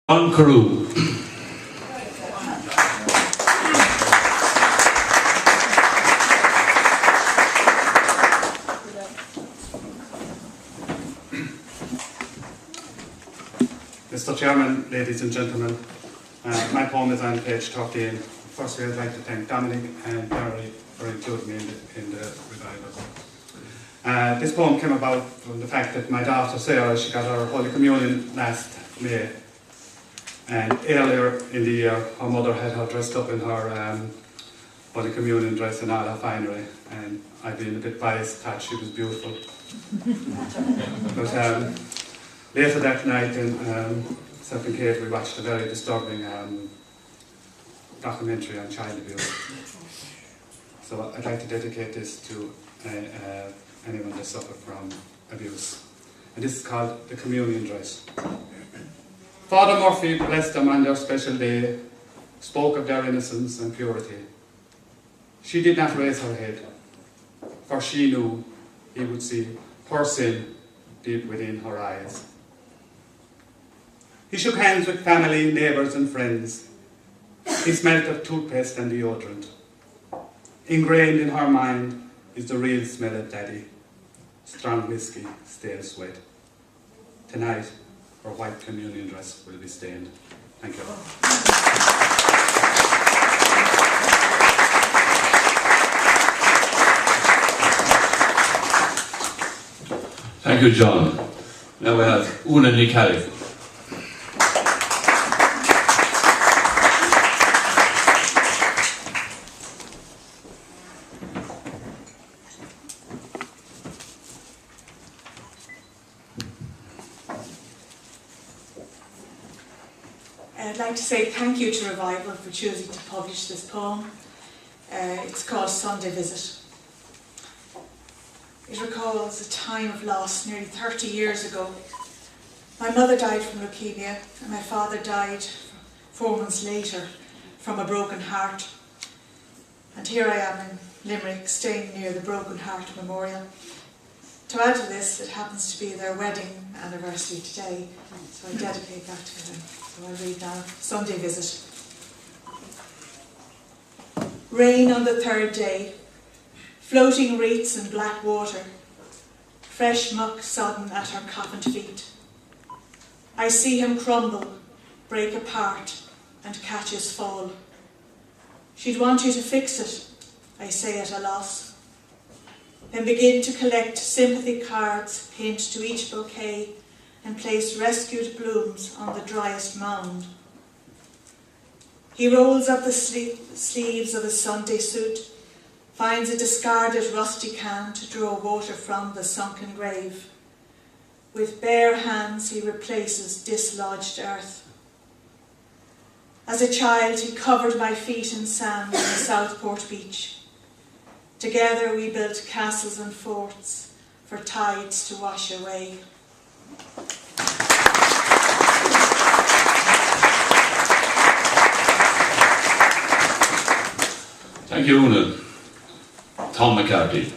Carew. Mr. Chairman, ladies and gentlemen, my poem is on page 13. Firstly, I'd like to thank Dominic and Gary for including me in the revival. This poem came about from the fact that my daughter Sarah, she got her Holy Communion last May. And earlier in the year, her mother had her dressed up in her Holy Communion dress and all her finery. And I've been a bit biased, thought she was beautiful. But later that night in St. Kate, we watched a very disturbing documentary on child abuse. So I'd like to dedicate this to anyone that suffered from abuse. And this is called The Communion Dress. Father Murphy blessed them on their special day, spoke of their innocence and purity. She did not raise her head, for she knew he would see her sin deep within her eyes. He shook hands with family, neighbours and friends. He smelt of toothpaste and deodorant. Ingrained in her mind is the real smell of daddy. Strong whiskey, stale sweat. Tonight, her white communion dress will be stained. Thank you. Thank you, John. Now we have Una Nicali. I'd like to say thank you to Revival for choosing to publish this poem. It's called Sunday Visit. It recalls a time of loss nearly 30 years ago. My mother died from leukemia and my father died 4 months later from a broken heart. And here I am in Limerick, staying near the Broken Heart Memorial. To add to this, it happens to be their wedding anniversary today, so I dedicate that to them. So I'll read now, Sunday Visit. Rain on the third day, floating wreaths in black water, fresh muck sodden at her coffined feet. I see him crumble, break apart, and catch his fall. She'd want you to fix it, I say at a loss. Then begin to collect sympathy cards pinned to each bouquet and place rescued blooms on the driest mound. He rolls up the sleeves of his Sunday suit, finds a discarded rusty can to draw water from the sunken grave. With bare hands he replaces dislodged earth. As a child he covered my feet in sand on the Southport beach. Together we built castles and forts for tides to wash away. Thank you, Una. Tom McCarthy.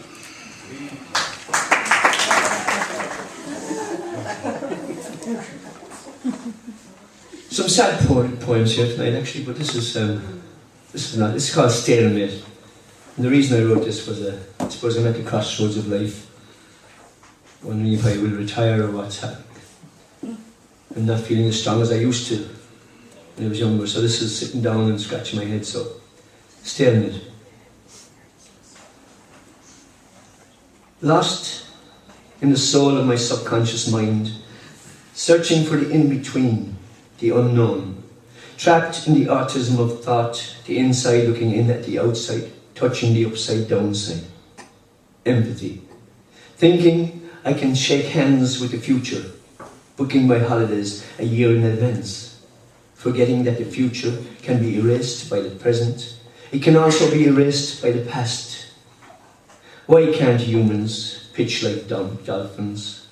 Some sad poems here tonight, actually, but this is called Stalemate. And the reason I wrote this was, I suppose I'm at the crossroads of life, wondering if I will retire or what's happening. I'm not feeling as strong as I used to when I was younger, so this is sitting down and scratching my head, so stalemate. Lost in the soul of my subconscious mind, searching for the in-between, the unknown, trapped in the autism of thought, the inside looking in at the outside, touching the upside down side. Empathy. Thinking I can shake hands with the future, booking my holidays a year in advance, forgetting that the future can be erased by the present. It can also be erased by the past. Why can't humans pitch like dolphins?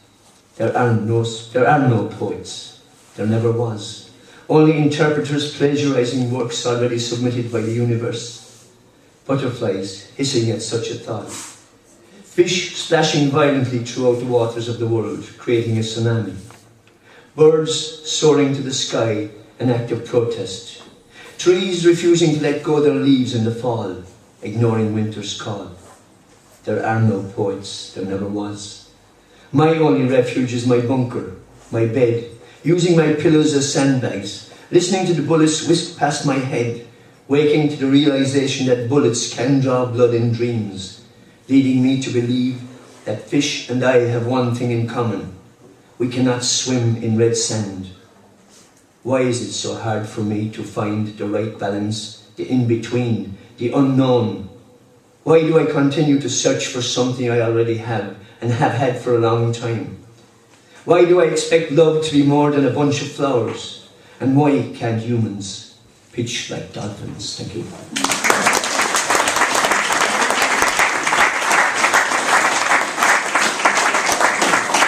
There are no poets. There never was. Only interpreters plagiarizing works already submitted by the universe. Butterflies hissing at such a thought. Fish splashing violently throughout the waters of the world, creating a tsunami. Birds soaring to the sky an act of protest. Trees refusing to let go their leaves in the fall, ignoring winter's call. There are no poets, there never was. My only refuge is my bunker, my bed, using my pillows as sandbags, listening to the bullets whisk past my head, waking to the realization that bullets can draw blood in dreams, leading me to believe that fish and I have one thing in common. We cannot swim in red sand. Why is it so hard for me to find the right balance, the in-between, the unknown? Why do I continue to search for something I already have and have had for a long time? Why do I expect love to be more than a bunch of flowers? And why can't humans pitch like dolphins? Thank you.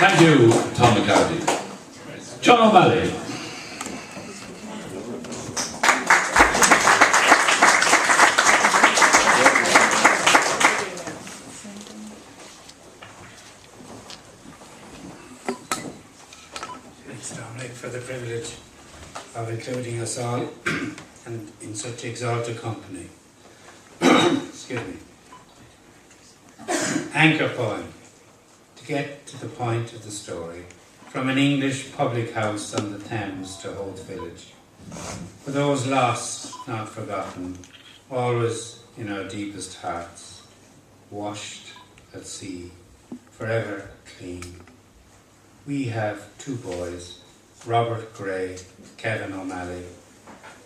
Thank you, Tom McCarthy. John O'Malley. Thanks, Dominic, for the privilege of including us all and in such exalted company. Excuse me. Anchor poem. To get to the point of the story, from an English public house on the Thames to Holt Village. For those lost, not forgotten, always in our deepest hearts, washed at sea, forever clean. We have two boys, Robert Gray, Kevin O'Malley.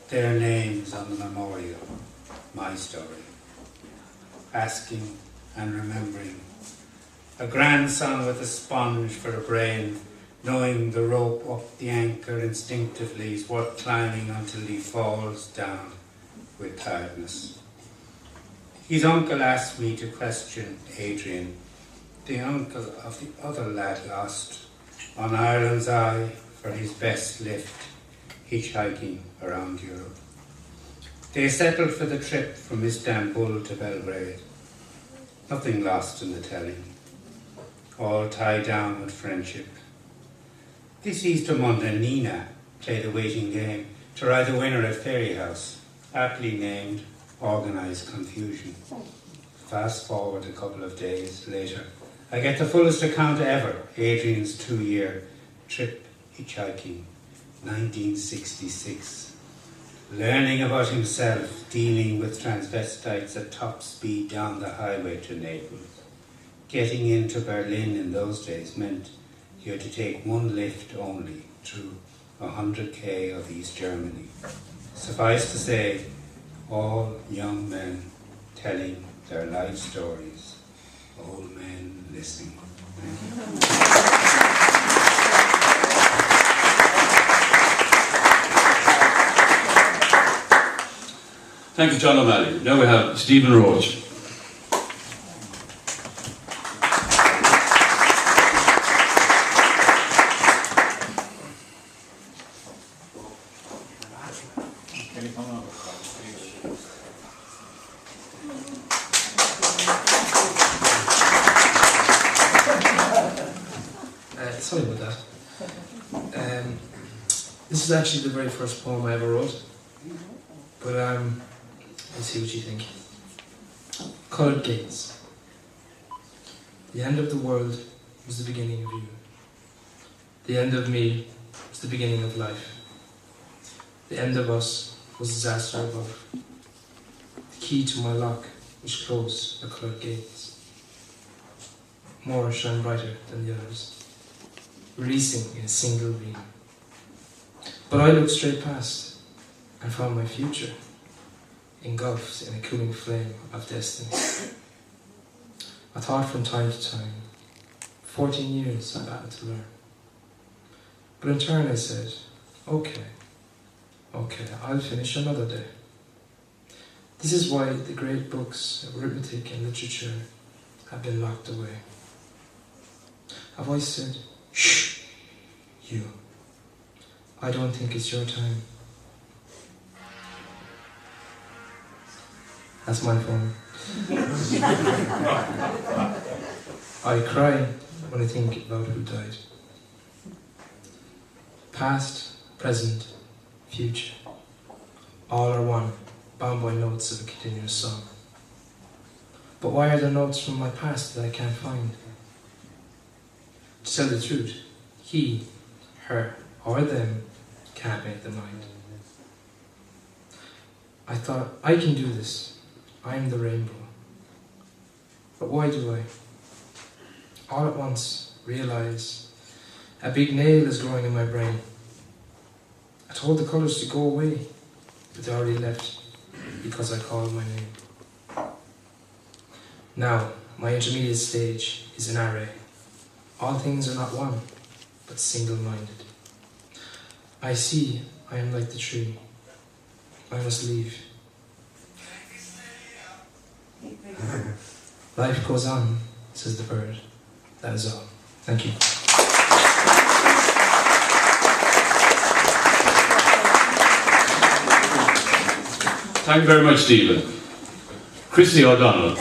Their names on the memorial, my story. Asking and remembering. A grandson with a sponge for a brain, knowing the rope up the anchor instinctively is worth climbing until he falls down with tiredness. His uncle asked me to question Adrian, the uncle of the other lad lost on Ireland's Eye for his best lift, hitchhiking around Europe. They settled for the trip from Istanbul to Belgrade. Nothing lost in the telling. All tied down with friendship. This Easter Monday, Nina played a waiting game to ride the winner at Ferry House, aptly named Organised Confusion. Fast forward a couple of days later, I get the fullest account ever, Adrian's 2-year trip hitchhiking, 1966. Learning about himself, dealing with transvestites at top speed down the highway to Naples. Getting into Berlin in those days meant you had to take one lift only through 100k of East Germany. Suffice to say, all young men telling their life stories, old men listening. Thank you. Thank you, John O'Malley. Now we have Stephen Roach. Sorry about that. This is actually the very first poem I ever wrote, but let's see what you think. Coloured Gates. The end of the world was the beginning of you. The end of me was the beginning of life. The end of us was disaster above. The key to my lock which closed the coloured gates. More shine brighter than the others, releasing in a single beam. But I looked straight past and found my future engulfed in a cooling flame of destiny. I thought from time to time, 14 years I battled to learn. But in turn I said, okay, I'll finish another day. This is why the great books of arithmetic and literature have been locked away. A voice said, shh, you. I don't think it's your time. That's my phone. I cry when I think about who died. Past, present, future. All are one, bound by notes of a continuous song. But why are there notes from my past that I can't find? To tell the truth, he, her, or them can't make the mind. I thought, I can do this. I'm the rainbow. But why do I? All at once, realize a big nail is growing in my brain. I told the colours to go away, but they already left because I called my name. Now, my intermediate stage is an array. All things are not one, but single-minded. I see I am like the tree. I must leave. Life goes on, says the bird. That is all. Thank you. Thank you very much, Stephen. Christy O'Donnell.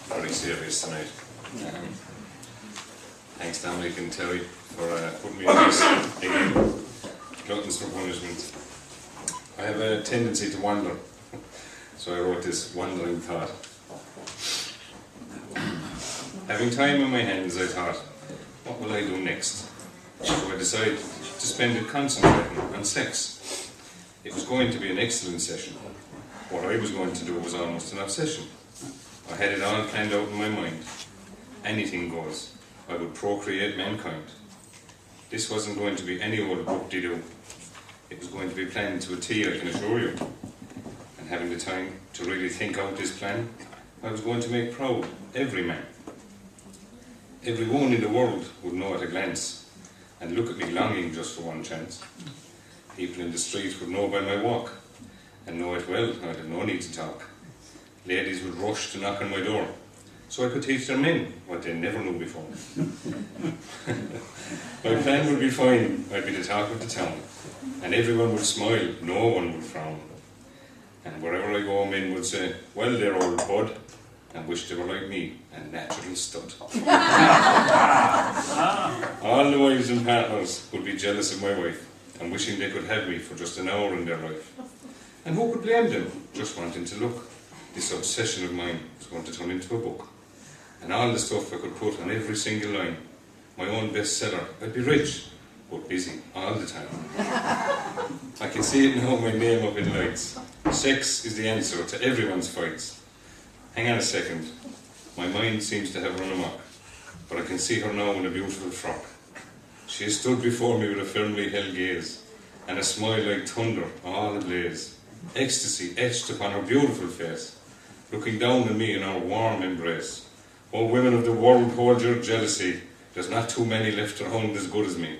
Very serious tonight. Thanks, Dominic and Terry, for putting me in this again. Gluttons for punishment. I have a tendency to wander, so I wrote this wandering thought. Having time in my hands, I thought, what will I do next? So I decided to spend it concentrating on sex. It was going to be an excellent session. What I was going to do was almost an obsession. I had it all planned out in my mind. Anything goes. I would procreate mankind. This wasn't going to be any old whoop-de-doo. It was going to be planned to a T, I can assure you. And having the time to really think out this plan, I was going to make proud every man. Every woman in the world would know at a glance, and look at me longing just for one chance. People in the street would know by my walk, and know it well, I'd have no need to talk. Ladies would rush to knock on my door, so I could teach their men what they never knew before. My plan would be fine, I'd be the talk of the town, and everyone would smile, no one would frown. And wherever I go, men would say, well, they're old bud, and wish they were like me, a natural stud. All the wives and partners would be jealous of my wife, and wishing they could have me for just an hour in their life. And who could blame them, just wanting to look? This obsession of mine was going to turn into a book. And all the stuff I could put on every single line, my own bestseller. I'd be rich, but busy all the time. I can see it now, my name up in lights. Sex is the answer to everyone's fights. Hang on a second, my mind seems to have run amok, but I can see her now in a beautiful frock. She has stood before me with a firmly held gaze, and a smile like thunder all ablaze. Ecstasy etched upon her beautiful face, looking down on me in our warm embrace. O women of the world, hold your jealousy. There's not too many left around as good as me.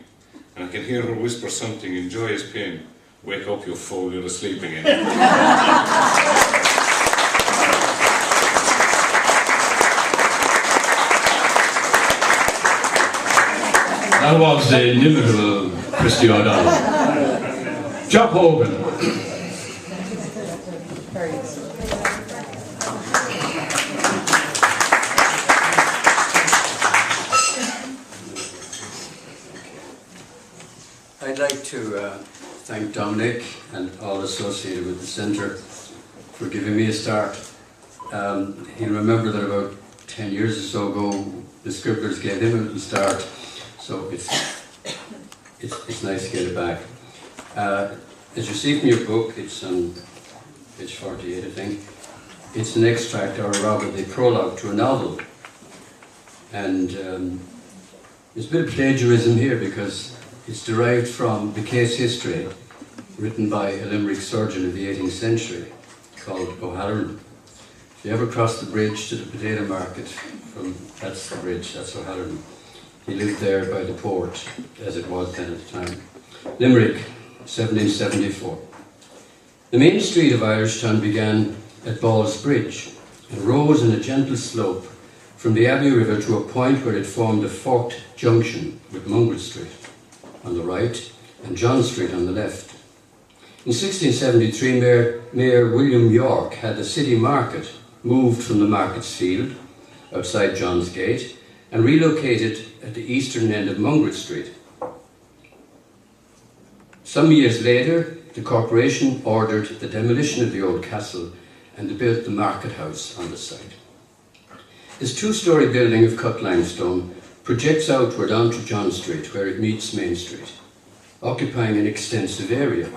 And I can hear her whisper something in joyous pain. Wake up, you fool, you're asleep again. That was the inimitable Christy O'Donnell. Jock Hogan. I'd like to thank Dominic and all associated with the centre for giving me a start. He'll remember that about 10 years or so ago, the scribblers gave him a little start, so it's nice to get it back. As you see from your book, it's on page 48, I think. It's an extract, or rather the prologue to a novel. And there's a bit of plagiarism here because it's derived from the case history written by a Limerick surgeon of the 18th century called O'Halloran. If you ever cross the bridge to the potato market, that's the bridge, that's O'Halloran. He lived there by the port, as it was then at the time. Limerick, 1774. The main street of Irishtown began at Ball's Bridge and rose in a gentle slope from the Abbey River to a point where it formed a forked junction with Mungrel Street on the right and John Street on the left. In 1673, Mayor William York had the city market moved from the market's field outside John's Gate and relocated at the eastern end of Mungret Street. Some years later, the corporation ordered the demolition of the old castle and they built the market house on the site. This two-storey building of cut limestone projects outward onto John Street where it meets Main Street, occupying an extensive area.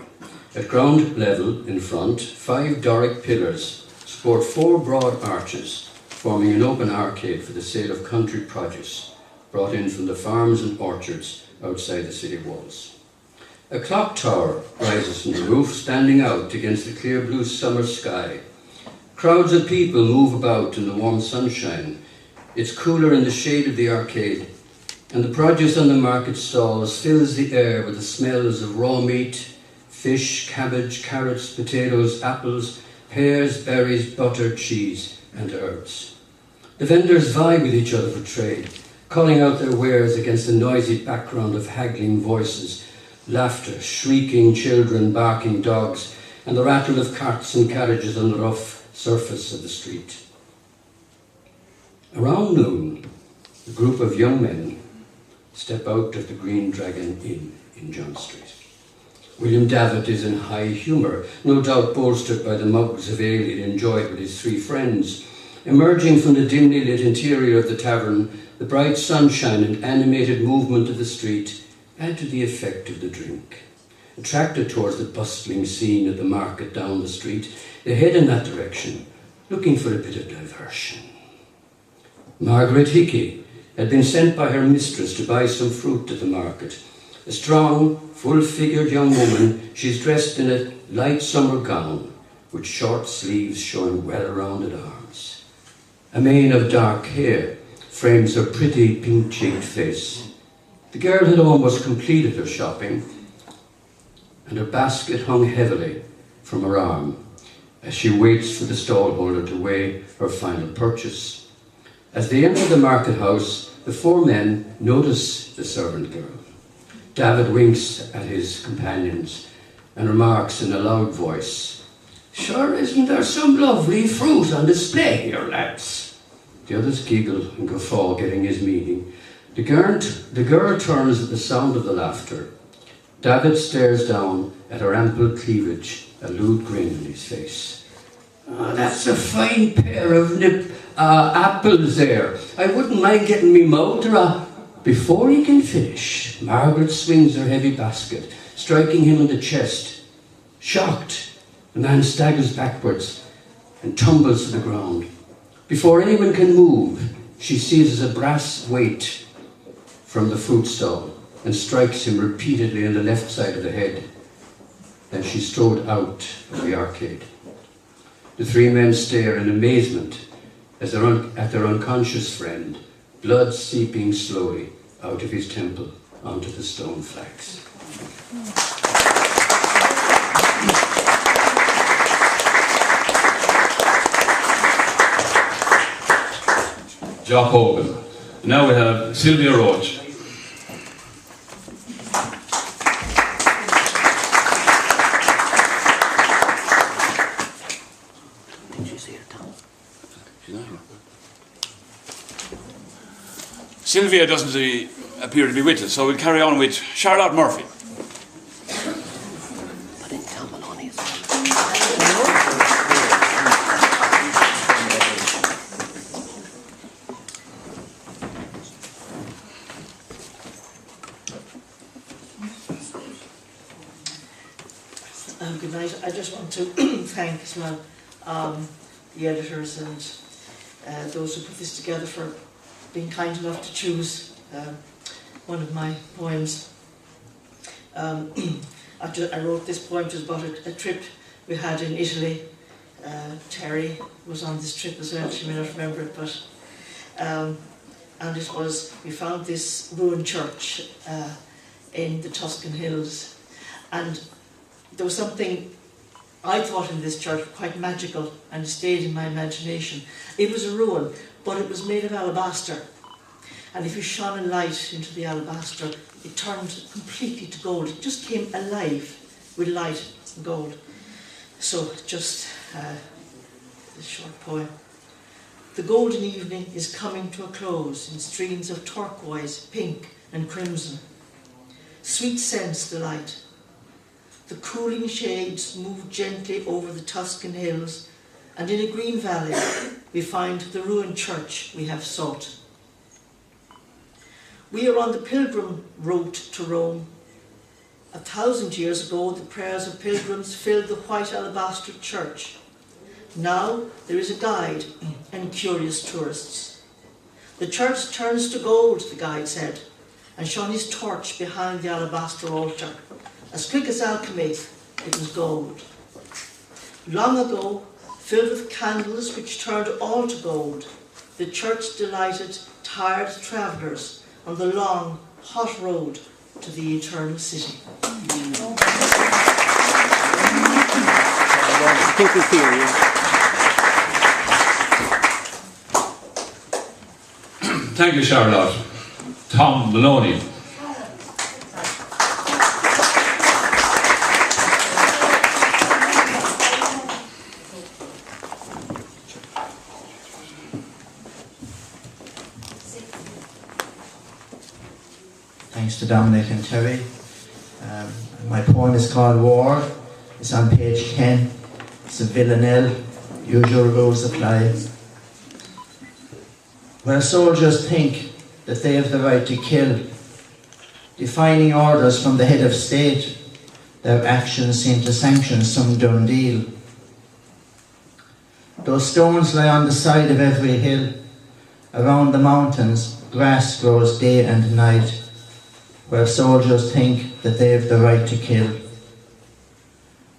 At ground level in front, 5 Doric pillars support 4 broad arches, forming an open arcade for the sale of country produce brought in from the farms and orchards outside the city walls. A clock tower rises from the roof, standing out against the clear blue summer sky. Crowds of people move about in the warm sunshine. It's cooler in the shade of the arcade, and the produce on the market stalls fills the air with the smells of raw meat, fish, cabbage, carrots, potatoes, apples, pears, berries, butter, cheese, and herbs. The vendors vie with each other for trade, calling out their wares against the noisy background of haggling voices, laughter, shrieking children, barking dogs, and the rattle of carts and carriages on the rough surface of the street. Around noon, a group of young men step out of the Green Dragon Inn in John Street. William Davitt is in high humour, no doubt bolstered by the mugs of ale he enjoyed with his 3 friends. Emerging from the dimly lit interior of the tavern, the bright sunshine and animated movement of the street add to the effect of the drink. Attracted towards the bustling scene of the market down the street, they head in that direction, looking for a bit of diversion. Margaret Hickey had been sent by her mistress to buy some fruit at the market. A strong, full-figured young woman, she's dressed in a light summer gown with short sleeves showing well-rounded arms. A mane of dark hair frames her pretty pink-cheeked face. The girl had almost completed her shopping, and her basket hung heavily from her arm as she waits for the stallholder to weigh her final purchase. As they enter the market house, the 4 men notice the servant girl. David winks at his companions and remarks in a loud voice, "Sure, isn't there some lovely fruit on display here, lads?" The others giggle and guffaw, getting his meaning. The girl turns at the sound of the laughter. David stares down at her ample cleavage, a lewd grin on his face. "Oh, that's a fine pair of apples there. I wouldn't mind getting me mouth or Before he can finish, Margaret swings her heavy basket, striking him in the chest. Shocked, the man staggers backwards and tumbles to the ground. Before anyone can move, she seizes a brass weight from the fruit stall and strikes him repeatedly on the left side of the head. Then she's strode out of the arcade. The 3 men stare in amazement as at their unconscious friend, blood seeping slowly out of his temple onto the stone flags. Jock Hogan. Now we have Sylvia Roach. Sylvia doesn't appear to be with us, so we'll carry on with Charlotte Murphy. Good night. I just want to thank as well the editors and those who put this together for being kind enough to choose one of my poems. I wrote this poem just about a trip we had in Italy. Terry was on this trip as well, she may not remember it, but and it was, we found this ruined church in the Tuscan hills, and there was something I thought in this church quite magical, and it stayed in my imagination. It was a ruin, but it was made of alabaster, and if you shone a light into the alabaster, it turned completely to gold. It just came alive with light and gold. So just a short poem. The golden evening is coming to a close in streams of turquoise, pink and crimson. Sweet scents delight. The cooling shades move gently over the Tuscan hills, and in a green valley we find the ruined church we have sought. We are on the pilgrim road to Rome. 1,000 years ago, the prayers of pilgrims filled the white alabaster church. Now there is a guide and curious tourists. The church turns to gold, the guide said, and shone his torch behind the alabaster altar. As quick as alchemy, it was gold. Long ago, filled with candles which turned all to gold, the church delighted tired travellers on the long, hot road to the eternal city. Thank you, Charlotte. Tom Maloney. Thanks to Dominic and Terry. My poem is called War. It's on page 10. It's a villanelle. Usual rules apply. Where soldiers think that they have the right to kill, defining orders from the head of state, their actions seem to sanction some done deal. Those stones lie on the side of every hill. Around the mountains, grass grows day and night, where soldiers think that they have the right to kill.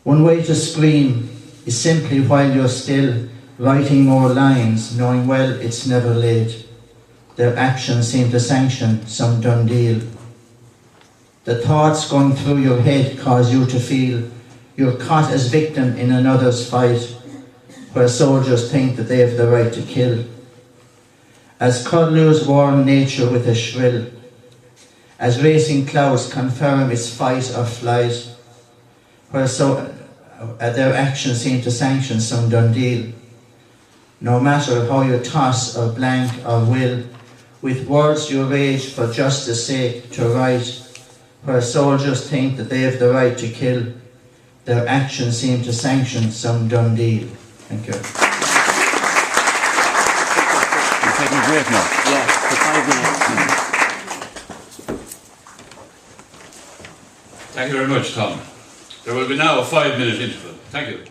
One way to scream is simply while you're still writing more lines, knowing well it's never late. Their actions seem to sanction some done deal. The thoughts going through your head cause you to feel you're caught as victim in another's fight, where soldiers think that they have the right to kill. As cudlers warn nature with a shrill, as racing clouds confirm its fight or flight, where their actions seem to sanction some done deal. No matter how you toss or blank or will, with words you rage for justice' sake to right, where soldiers think that they have the right to kill, their actions seem to sanction some done deal. Thank you. You're taking a break now? Yeah, for 5 minutes. Thank you very much, Tom. There will be now a 5-minute interval. Thank you.